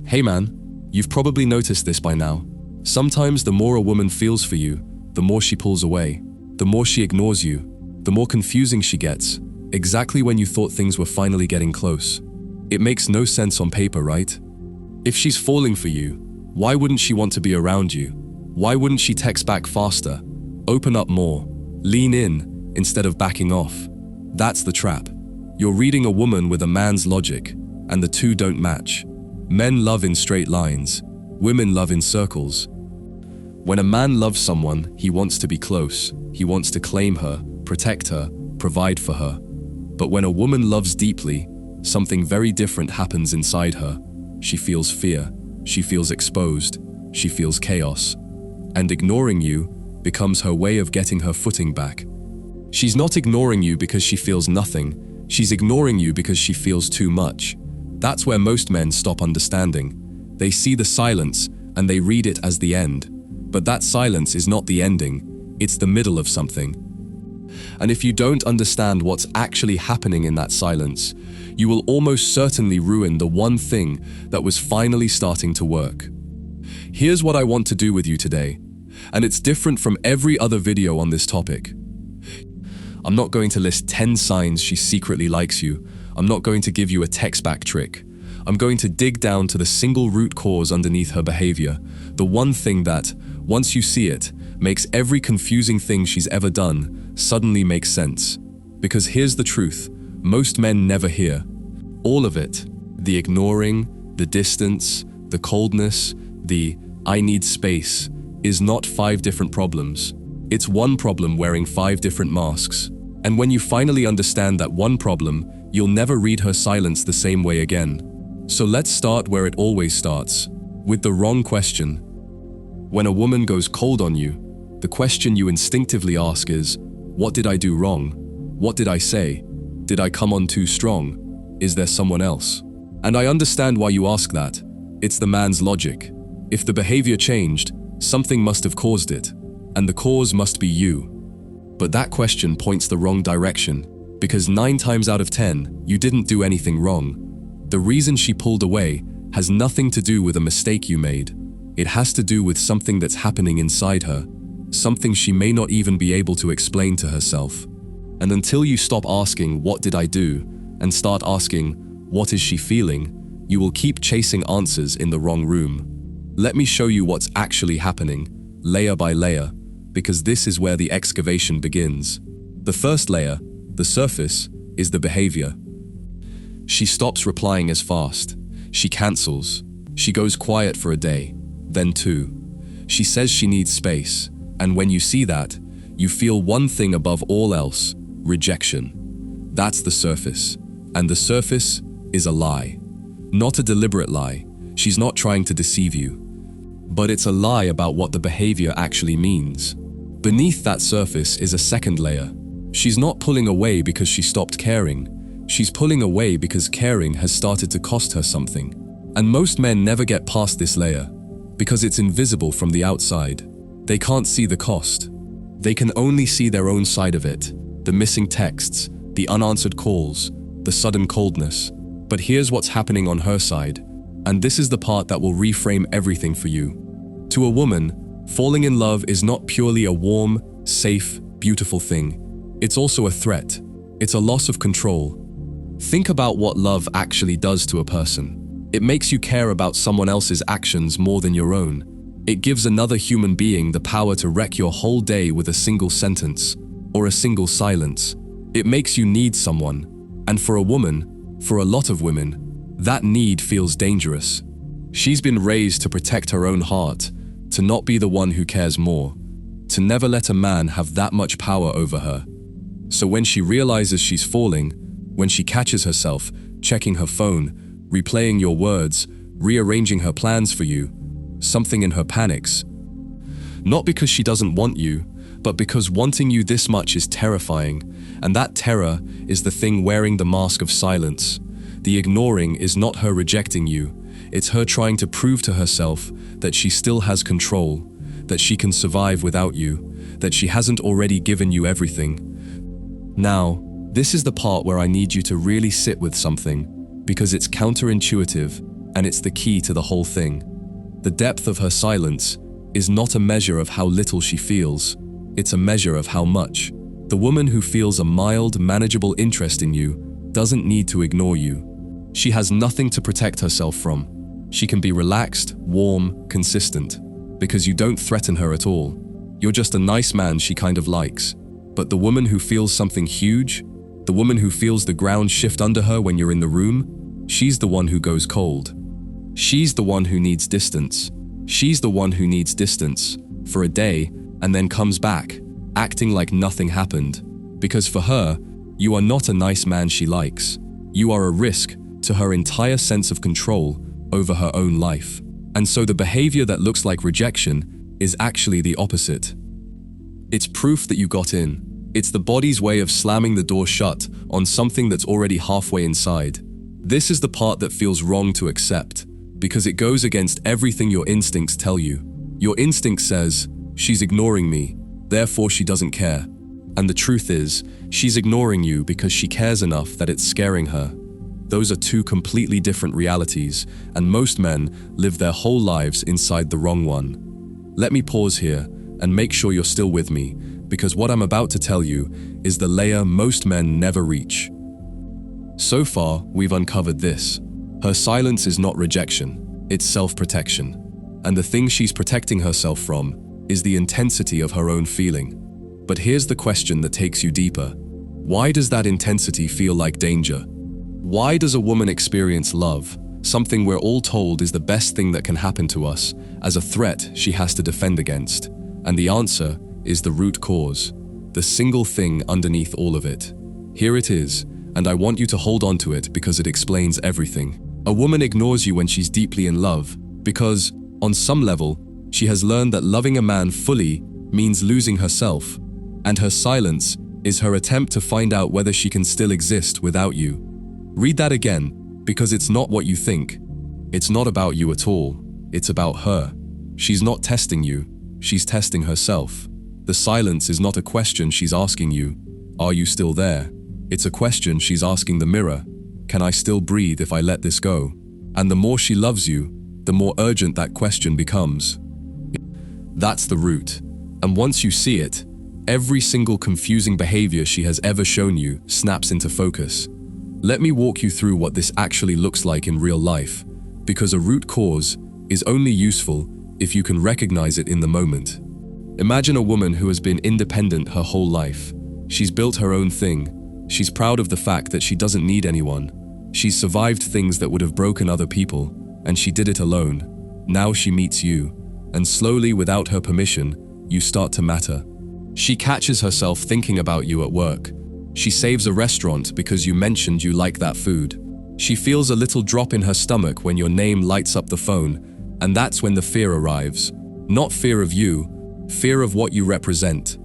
Hey man, you've probably noticed this by now. Sometimes the more a woman feels for you, the more she pulls away, the more she ignores you, the more confusing she gets, exactly when you thought things were finally getting close. It makes no sense on paper, right? If she's falling for you, why wouldn't she want to be around you? Why wouldn't she text back faster, open up more, lean in instead of backing off? That's the trap. You're reading a woman with a man's logic, and the two don't match. Men love in straight lines, women love in circles. When a man loves someone, he wants to be close, he wants to claim her, protect her, provide for her. But when a woman loves deeply, something very different happens inside her. She feels fear, she feels exposed, she feels chaos. And ignoring you becomes her way of getting her footing back. She's not ignoring you because she feels nothing, she's ignoring you because she feels too much. That's where most men stop understanding. They see the silence and they read it as the end. But that silence is not the ending, it's the middle of something. And if you don't understand what's actually happening in that silence, you will almost certainly ruin the one thing that was finally starting to work. Here's what I want to do with you today, and it's different from every other video on this topic. I'm not going to list 10 signs she secretly likes you. I'm not going to give you a text-back trick. I'm going to dig down to the single root cause underneath her behavior, the one thing that, once you see it, makes every confusing thing she's ever done suddenly make sense. Because here's the truth, most men never hear. All of it, the ignoring, the distance, the coldness, the "I need space," is not 5 different problems. It's one problem wearing 5 different masks. And when you finally understand that one problem, you'll never read her silence the same way again. So let's start where it always starts, with the wrong question. When a woman goes cold on you, the question you instinctively ask is, what did I do wrong? What did I say? Did I come on too strong? Is there someone else? And I understand why you ask that. It's the man's logic. If the behavior changed, something must have caused it, and the cause must be you. But that question points the wrong direction, because 9 times out of 10, you didn't do anything wrong. The reason she pulled away has nothing to do with a mistake you made. It has to do with something that's happening inside her, something she may not even be able to explain to herself. And until you stop asking, what did I do, and start asking, what is she feeling, you will keep chasing answers in the wrong room. Let me show you what's actually happening, layer by layer, because this is where the excavation begins. The first layer, the surface, is the behavior. She stops replying as fast. She cancels. She goes quiet for a day, then 2. She says she needs space, and when you see that, you feel one thing above all else, rejection. That's the surface, and the surface is a lie. Not a deliberate lie. She's not trying to deceive you. But it's a lie about what the behavior actually means. Beneath that surface is a second layer. She's not pulling away because she stopped caring. She's pulling away because caring has started to cost her something. And most men never get past this layer, because it's invisible from the outside. They can't see the cost. They can only see their own side of it, the missing texts, the unanswered calls, the sudden coldness. But here's what's happening on her side, and this is the part that will reframe everything for you. To a woman, falling in love is not purely a warm, safe, beautiful thing. It's also a threat. It's a loss of control. Think about what love actually does to a person. It makes you care about someone else's actions more than your own. It gives another human being the power to wreck your whole day with a single sentence or a single silence. It makes you need someone. And for a woman, for a lot of women, that need feels dangerous. She's been raised to protect her own heart, to not be the one who cares more, to never let a man have that much power over her. So when she realizes she's falling, when she catches herself checking her phone, replaying your words, rearranging her plans for you, something in her panics. Not because she doesn't want you, but because wanting you this much is terrifying, and that terror is the thing wearing the mask of silence. The ignoring is not her rejecting you, it's her trying to prove to herself that she still has control, that she can survive without you, that she hasn't already given you everything. Now, this is the part where I need you to really sit with something, because it's counterintuitive, and it's the key to the whole thing. The depth of her silence is not a measure of how little she feels, it's a measure of how much. The woman who feels a mild, manageable interest in you doesn't need to ignore you. She has nothing to protect herself from. She can be relaxed, warm, consistent, because you don't threaten her at all. You're just a nice man she kind of likes. But the woman who feels something huge, the woman who feels the ground shift under her when you're in the room, she's the one who goes cold. She's the one who needs distance. She's the one who needs distance for a day and then comes back, acting like nothing happened. Because for her, you are not a nice man she likes. You are a risk to her entire sense of control over her own life. And so the behavior that looks like rejection is actually the opposite. It's proof that you got in. It's the body's way of slamming the door shut on something that's already halfway inside. This is the part that feels wrong to accept, because it goes against everything your instincts tell you. Your instinct says, she's ignoring me, therefore she doesn't care. And the truth is, she's ignoring you because she cares enough that it's scaring her. Those are two completely different realities, and most men live their whole lives inside the wrong one. Let me pause here and make sure you're still with me, because what I'm about to tell you is the layer most men never reach. So far, we've uncovered this. Her silence is not rejection, it's self-protection. And the thing she's protecting herself from is the intensity of her own feeling. But here's the question that takes you deeper. Why does that intensity feel like danger? Why does a woman experience love, something we're all told is the best thing that can happen to us, as a threat she has to defend against? And the answer is the root cause, the single thing underneath all of it. Here it is, and I want you to hold on to it because it explains everything. A woman ignores you when she's deeply in love because, on some level, she has learned that loving a man fully means losing herself, and her silence is her attempt to find out whether she can still exist without you. Read that again, because it's not what you think. It's not about you at all. It's about her. She's not testing you. She's testing herself. The silence is not a question she's asking you, are you still there? It's a question she's asking the mirror, can I still breathe if I let this go? And the more she loves you, the more urgent that question becomes. That's the root. And once you see it, every single confusing behavior she has ever shown you snaps into focus. Let me walk you through what this actually looks like in real life, because a root cause is only useful if you can recognize it in the moment. Imagine a woman who has been independent her whole life. She's built her own thing. She's proud of the fact that she doesn't need anyone. She's survived things that would have broken other people, and she did it alone. Now she meets you, and slowly, without her permission, you start to matter. She catches herself thinking about you at work. She saves a restaurant because you mentioned you like that food. She feels a little drop in her stomach when your name lights up the phone, and that's when the fear arrives. Not fear of you, fear of what you represent.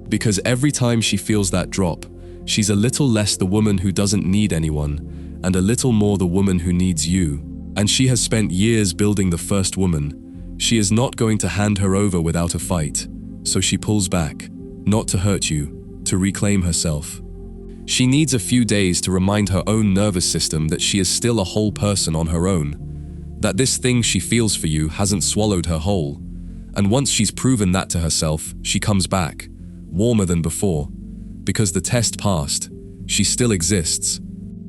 Because every time she feels that drop, she's a little less the woman who doesn't need anyone, and a little more the woman who needs you. And she has spent years building the first woman. She is not going to hand her over without a fight. So she pulls back, not to hurt you, to reclaim herself. She needs a few days to remind her own nervous system that she is still a whole person on her own, that this thing she feels for you hasn't swallowed her whole. And once she's proven that to herself, she comes back, warmer than before, because the test passed. She still exists.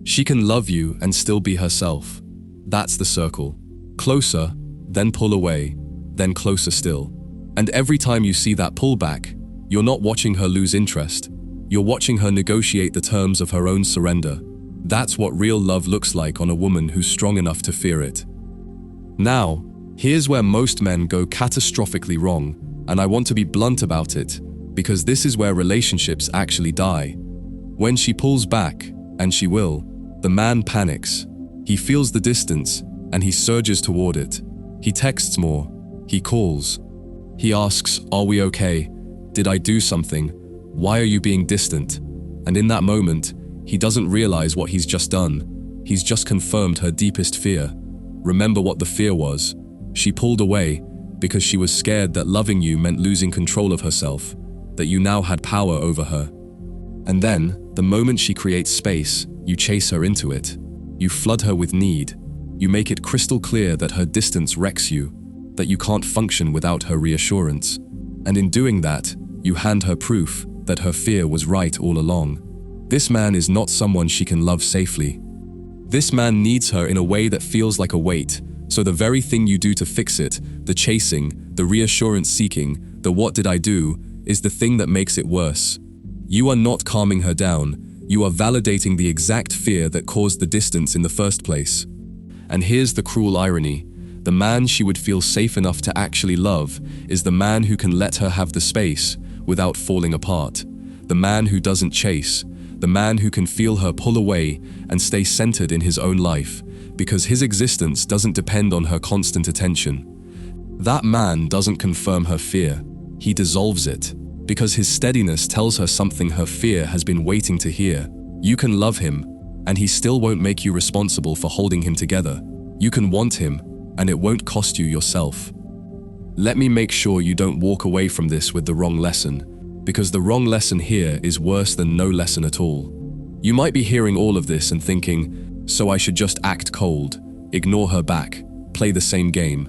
She can love you and still be herself. That's the circle. Closer, then pull away, then closer still. And every time you see that pullback, you're not watching her lose interest. You're watching her negotiate the terms of her own surrender. That's what real love looks like on a woman who's strong enough to fear it. Now, here's where most men go catastrophically wrong, and I want to be blunt about it, because this is where relationships actually die. When she pulls back, and she will, the man panics. He feels the distance, and he surges toward it. He texts more. He calls. He asks, "Are we okay? Did I do something? Why are you being distant?" And in that moment, he doesn't realize what he's just done. He's just confirmed her deepest fear. Remember what the fear was. She pulled away because she was scared that loving you meant losing control of herself, that you now had power over her. And then, the moment she creates space, you chase her into it. You flood her with need. You make it crystal clear that her distance wrecks you, that you can't function without her reassurance. And in doing that, you hand her proof that her fear was right all along. This man is not someone she can love safely. This man needs her in a way that feels like a weight, so the very thing you do to fix it, the chasing, the reassurance seeking, the what did I do, is the thing that makes it worse. You are not calming her down, you are validating the exact fear that caused the distance in the first place. And here's the cruel irony. The man she would feel safe enough to actually love is the man who can let her have the space without falling apart. The man who doesn't chase. The man who can feel her pull away and stay centered in his own life, because his existence doesn't depend on her constant attention. That man doesn't confirm her fear. He dissolves it, because his steadiness tells her something her fear has been waiting to hear. You can love him, and he still won't make you responsible for holding him together. You can want him, and it won't cost you yourself. Let me make sure you don't walk away from this with the wrong lesson, because the wrong lesson here is worse than no lesson at all. You might be hearing all of this and thinking, so I should just act cold, ignore her back, play the same game.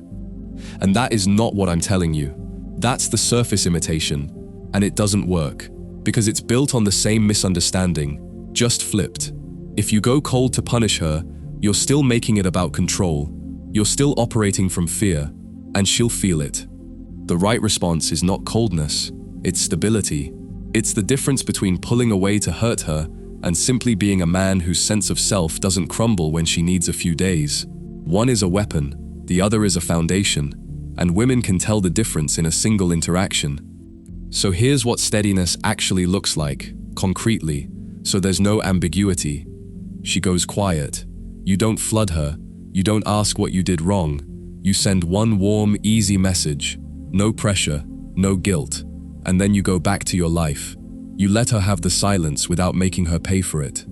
And that is not what I'm telling you. That's the surface imitation, and it doesn't work, because it's built on the same misunderstanding, just flipped. If you go cold to punish her, you're still making it about control. You're still operating from fear, and she'll feel it. The right response is not coldness, it's stability. It's the difference between pulling away to hurt her and simply being a man whose sense of self doesn't crumble when she needs a few days. One is a weapon, the other is a foundation, and women can tell the difference in a single interaction. So here's what steadiness actually looks like, concretely, so there's no ambiguity. She goes quiet. You don't flood her. You don't ask what you did wrong. You send one warm, easy message. No pressure, no guilt. And then you go back to your life. You let her have the silence without making her pay for it.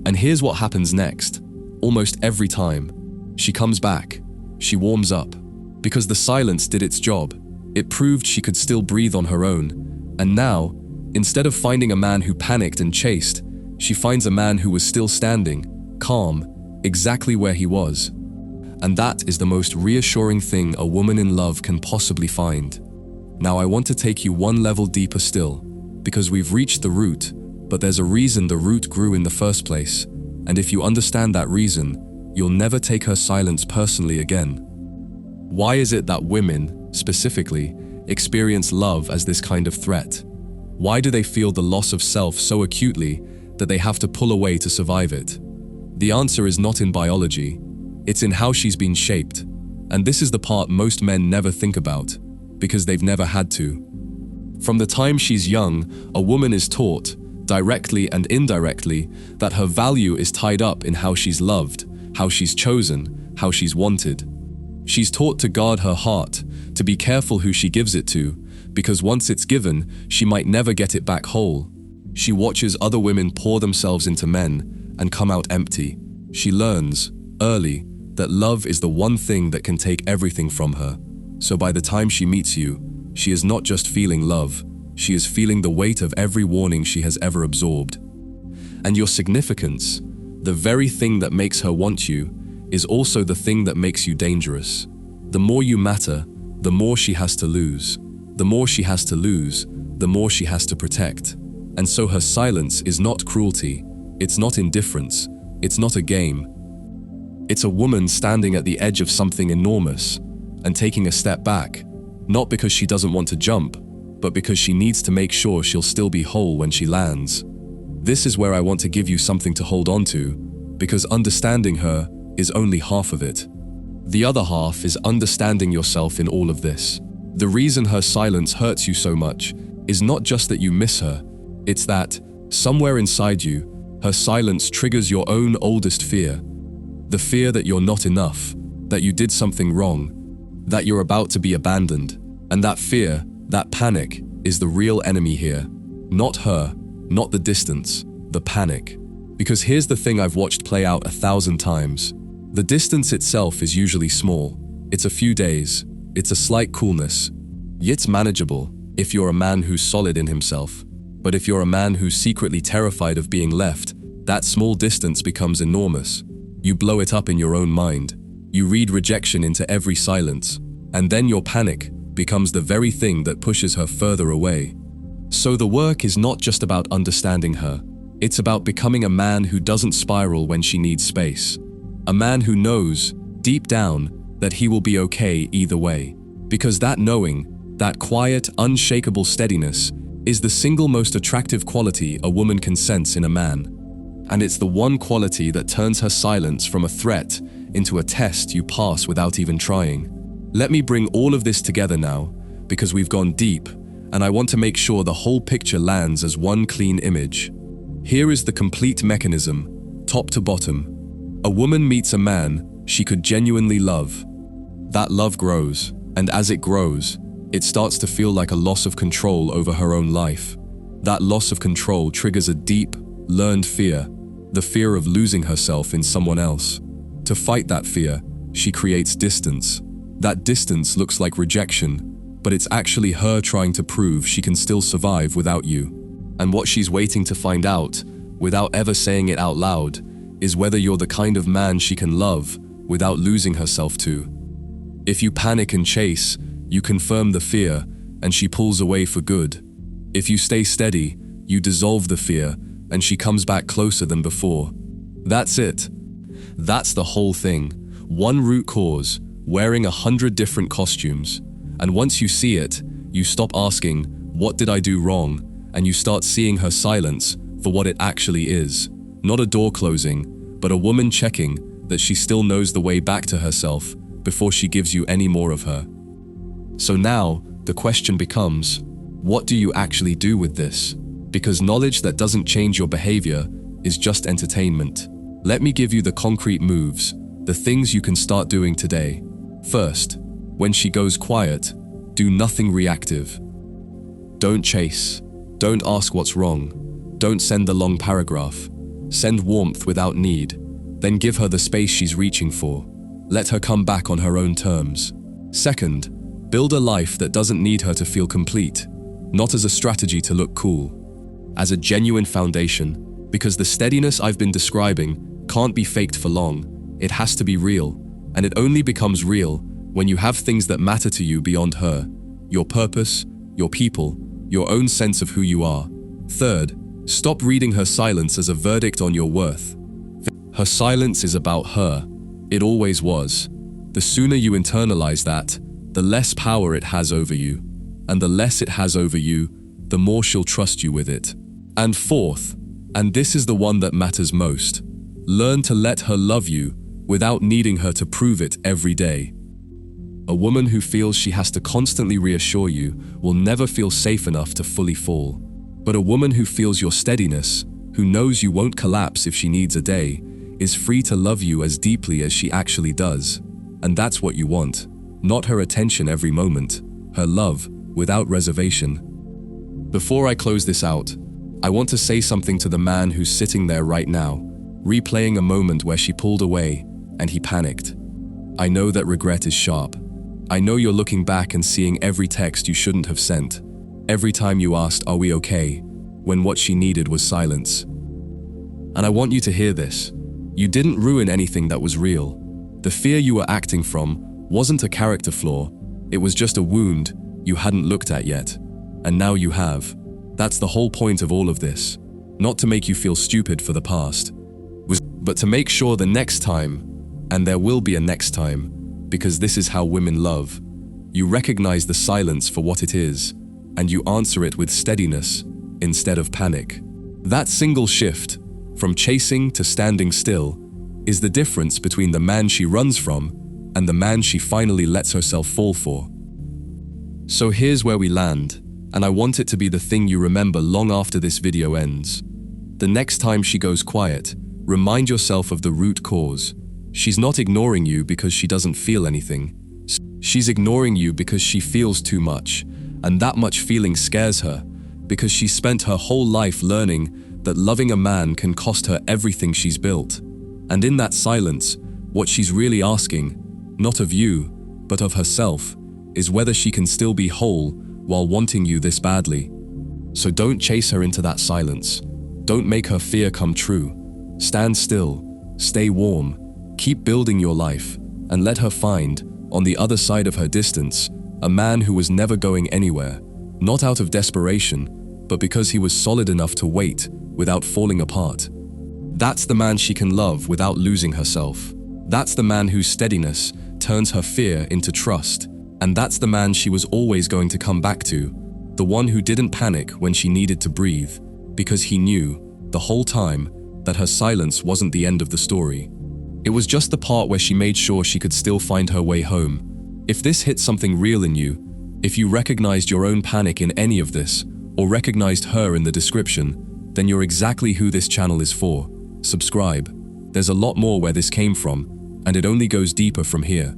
And here's what happens next. Almost every time, she comes back. She warms up. Because the silence did its job. It proved she could still breathe on her own. And now, instead of finding a man who panicked and chased, she finds a man who was still standing, calm, exactly where he was. And that is the most reassuring thing a woman in love can possibly find. Now I want to take you one level deeper still, because we've reached the root, but there's a reason the root grew in the first place, and if you understand that reason, you'll never take her silence personally again. Why is it that women, specifically, experience love as this kind of threat? Why do they feel the loss of self so acutely that they have to pull away to survive it? The answer is not in biology, it's in how she's been shaped, and this is the part most men never think about, because they've never had to. From the time she's young, a woman is taught, directly and indirectly, that her value is tied up in how she's loved, how she's chosen, how she's wanted. She's taught to guard her heart, to be careful who she gives it to, because once it's given, she might never get it back whole. She watches other women pour themselves into men and come out empty. She learns, early, that love is the one thing that can take everything from her. So by the time she meets you, she is not just feeling love, she is feeling the weight of every warning she has ever absorbed. And your significance, the very thing that makes her want you, is also the thing that makes you dangerous. The more you matter, the more she has to lose. The more she has to lose, the more she has to protect. And so her silence is not cruelty, it's not indifference, it's not a game. It's a woman standing at the edge of something enormous and taking a step back, not because she doesn't want to jump, but because she needs to make sure she'll still be whole when she lands. This is where I want to give you something to hold on to, because understanding her is only half of it. The other half is understanding yourself in all of this. The reason her silence hurts you so much is not just that you miss her, it's that, somewhere inside you, her silence triggers your own oldest fear. The fear that you're not enough, that you did something wrong, that you're about to be abandoned. And that fear, that panic, is the real enemy here. Not her, not the distance, the panic. Because here's the thing I've watched play out 1,000 times. The distance itself is usually small. It's a few days. It's a slight coolness. It's manageable if you're a man who's solid in himself. But if you're a man who's secretly terrified of being left, that small distance becomes enormous. You blow it up in your own mind. You read rejection into every silence, and then your panic becomes the very thing that pushes her further away. So the work is not just about understanding her. It's about becoming a man who doesn't spiral when she needs space. A man who knows, deep down, that he will be okay either way. Because that knowing, that quiet, unshakable steadiness, is the single most attractive quality a woman can sense in a man. And it's the one quality that turns her silence from a threat into a test you pass without even trying. Let me bring all of this together now, because we've gone deep, and I want to make sure the whole picture lands as one clean image. Here is the complete mechanism, top to bottom. A woman meets a man she could genuinely love. That love grows, and as it grows, it starts to feel like a loss of control over her own life. That loss of control triggers a deep, learned fear, the fear of losing herself in someone else. To fight that fear, she creates distance. That distance looks like rejection, but it's actually her trying to prove she can still survive without you. And what she's waiting to find out, without ever saying it out loud, is whether you're the kind of man she can love without losing herself to. If you panic and chase, you confirm the fear, and she pulls away for good. If you stay steady, you dissolve the fear, and she comes back closer than before. That's it. That's the whole thing. One root cause, wearing 100 different costumes. And once you see it, you stop asking, "What did I do wrong?" and you start seeing her silence for what it actually is. Not a door closing, but a woman checking that she still knows the way back to herself before she gives you any more of her. So now, the question becomes, what do you actually do with this? Because knowledge that doesn't change your behavior is just entertainment. Let me give you the concrete moves, the things you can start doing today. First, when she goes quiet, do nothing reactive. Don't chase. Don't ask what's wrong. Don't send the long paragraph. Send warmth without need. Then give her the space she's reaching for. Let her come back on her own terms. Second, build a life that doesn't need her to feel complete, not as a strategy to look cool, as a genuine foundation, because the steadiness I've been describing can't be faked for long. It has to be real, and it only becomes real when you have things that matter to you beyond her, your purpose, your people, your own sense of who you are. Third, stop reading her silence as a verdict on your worth. Her silence is about her. It always was. The sooner you internalize that, the less power it has over you. And the less it has over you, the more she'll trust you with it. And fourth, and this is the one that matters most, learn to let her love you without needing her to prove it every day. A woman who feels she has to constantly reassure you will never feel safe enough to fully fall. But a woman who feels your steadiness, who knows you won't collapse if she needs a day, is free to love you as deeply as she actually does. And that's what you want. Not her attention every moment, her love without reservation. Before I close this out, I want to say something to the man who's sitting there right now, replaying a moment where she pulled away and he panicked. I know that regret is sharp. I know you're looking back and seeing every text you shouldn't have sent, every time you asked, "Are we okay?" when what she needed was silence. And I want you to hear this. You didn't ruin anything that was real. The fear you were acting from wasn't a character flaw, it was just a wound you hadn't looked at yet. And now you have. That's the whole point of all of this. Not to make you feel stupid for the past, but to make sure the next time, and there will be a next time, because this is how women love, you recognize the silence for what it is, and you answer it with steadiness instead of panic. That single shift, from chasing to standing still, is the difference between the man she runs from and the man she finally lets herself fall for. So here's where we land, and I want it to be the thing you remember long after this video ends. The next time she goes quiet, remind yourself of the root cause. She's not ignoring you because she doesn't feel anything. She's ignoring you because she feels too much, and that much feeling scares her, because she spent her whole life learning that loving a man can cost her everything she's built. And in that silence, what she's really asking, not of you, but of herself, is whether she can still be whole while wanting you this badly. So don't chase her into that silence. Don't make her fear come true. Stand still, stay warm, keep building your life, and let her find, on the other side of her distance, a man who was never going anywhere, not out of desperation, but because he was solid enough to wait without falling apart. That's the man she can love without losing herself. That's the man whose steadiness turns her fear into trust. And that's the man she was always going to come back to, the one who didn't panic when she needed to breathe, because he knew, the whole time, that her silence wasn't the end of the story. It was just the part where she made sure she could still find her way home. If this hit something real in you, if you recognized your own panic in any of this, or recognized her in the description, then you're exactly who this channel is for. Subscribe. There's a lot more where this came from, and it only goes deeper from here.